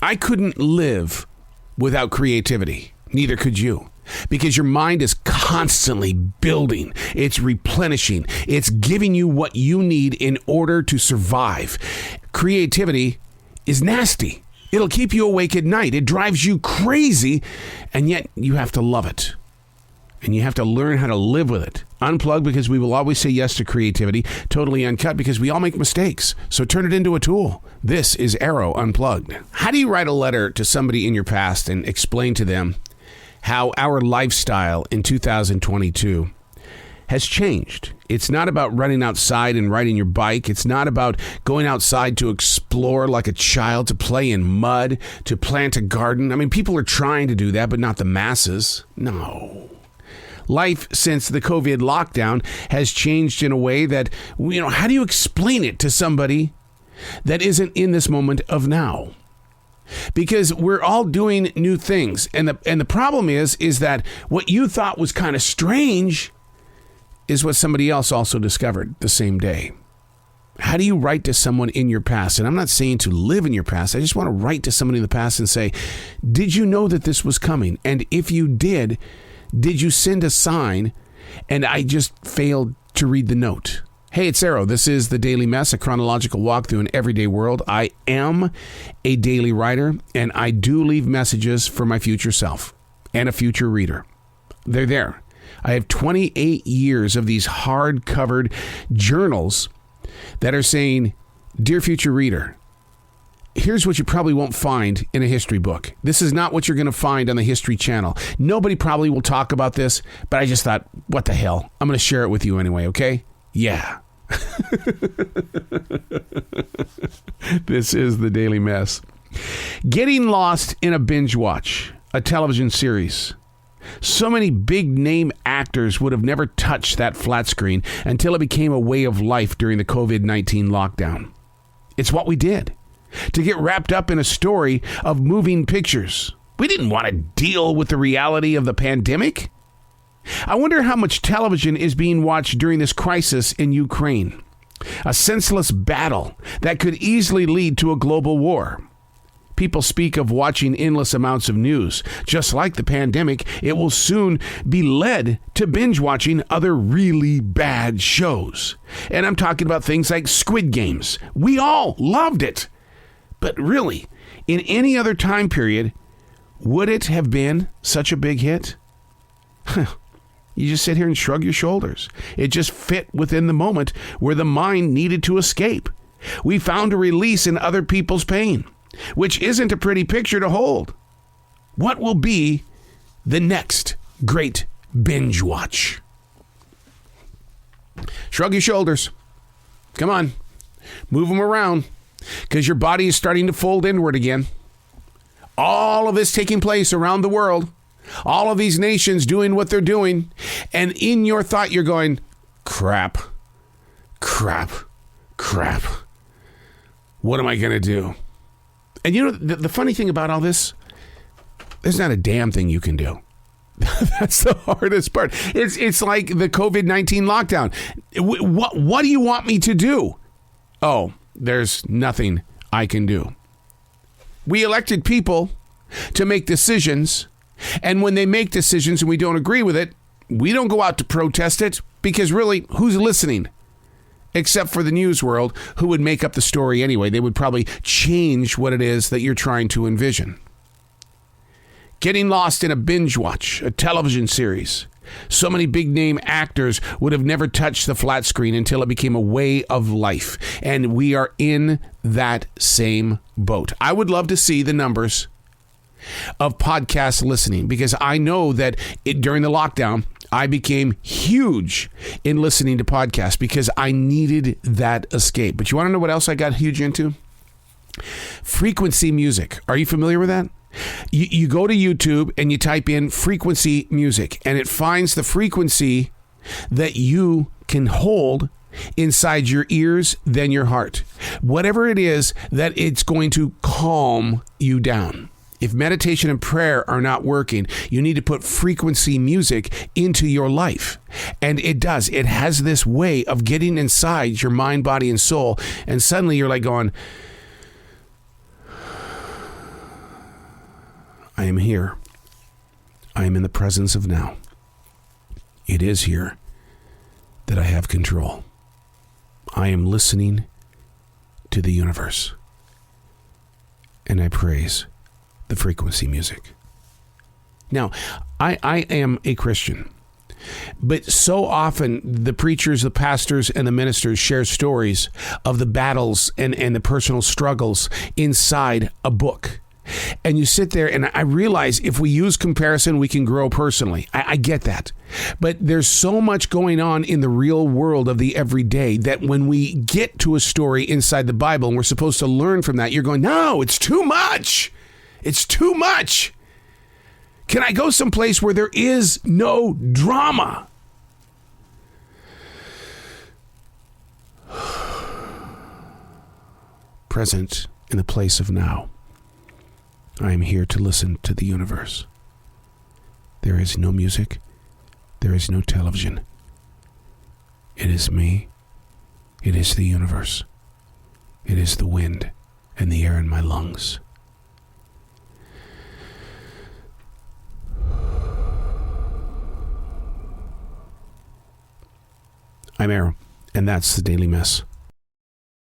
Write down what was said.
I couldn't live without creativity. Neither could you. Because your mind is constantly building. It's replenishing. It's giving you what you need in order to survive. Creativity is nasty. It'll keep you awake at night. It drives you crazy, and yet you have to love it. And you have to learn how to live with it. Unplugged, because we will always say yes to creativity. Totally Uncut, because we all make mistakes. So turn it into a tool. This is Arroe Unplugged. How do you write a letter to somebody in your past and explain to them how our lifestyle in 2022 has changed? It's not about running outside and riding your bike. It's not about going outside to explore like a child, to play in mud, to plant a garden. I mean, people are trying to do that, but not the masses. No. Life since the COVID lockdown has changed in a way that, how do you explain it to somebody that isn't in this moment of now? Because we're all doing new things. And the problem is that what you thought was kind of strange is what somebody else also discovered the same day. How do you write to someone in your past? And I'm not saying to live in your past. I just want to write to somebody in the past and say, did you know that this was coming? And if you did you send a sign and I just failed to read the note? Hey, it's Arroe. This is The Daily Mess, a chronological walk through an everyday world. I am a daily writer, and I do leave messages for my future self and a future reader. They're there. I have 28 years of these hard-covered journals that are saying, Dear future reader, here's what you probably won't find in a history book. This is not what you're going to find on the History Channel. Nobody probably will talk about this, but I just thought, what the hell? I'm going to share it with you anyway, okay? Yeah. This is The Daily Mess. Getting lost in a binge watch, a television series. So many big name actors would have never touched that flat screen until it became a way of life during the COVID-19 lockdown. It's what we did. To get wrapped up in a story of moving pictures. We didn't want to deal with the reality of the pandemic. I wonder how much television is being watched during this crisis in Ukraine. A senseless battle that could easily lead to a global war. People speak of watching endless amounts of news. Just like the pandemic, it will soon be led to binge watching other really bad shows. And I'm talking about things like Squid Games. We all loved it. But really, in any other time period, would it have been such a big hit? You just sit here and shrug your shoulders. It just fit within the moment where the mind needed to escape. We found a release in other people's pain, which isn't a pretty picture to hold. What will be the next great binge watch? Shrug your shoulders. Come on. Move them around, because your body is starting to fold inward again. All of this taking place around the world. All of these nations doing what they're doing. And in your thought, you're going, crap. What am I going to do? And the funny thing about all this, there's not a damn thing you can do. That's the hardest part. It's like the COVID-19 lockdown. What do you want me to do? Oh, there's nothing I can do. We elected people to make decisions. And when they make decisions and we don't agree with it, we don't go out to protest it, because really, who's listening? Except for the news world, who would make up the story anyway. They would probably change what it is that you're trying to envision. Getting lost in a binge watch, a television series. So many big name actors would have never touched the flat screen until it became a way of life. And we are in that same boat. I would love to see the numbers of podcast listening, because I know that during the lockdown, I became huge in listening to podcasts because I needed that escape. But you want to know what else I got huge into? Frequency music. Are you familiar with that? You go to YouTube and you type in frequency music, and it finds the frequency that you can hold inside your ears, then your heart. Whatever it is that it's going to calm you down. If meditation and prayer are not working, you need to put frequency music into your life. And it does. It has this way of getting inside your mind, body, and soul. And suddenly you're like going, I am here. I am in the presence of now. It is here that I have control. I am listening to the universe. And I praise the frequency music. Now, I am a Christian. But so often the preachers, the pastors, and the ministers share stories of the battles and the personal struggles inside a book. And you sit there, and I realize if we use comparison, we can grow personally. I get that. But there's so much going on in the real world of the everyday that when we get to a story inside the Bible and we're supposed to learn from that, you're going, no, it's too much. It's too much. Can I go someplace where there is no drama? Present in the place of now. I am here to listen to the universe. There is no music. There is no television. It is me. It is the universe. It is the wind and the air in my lungs. I'm Arroe, and that's the Daily Mess.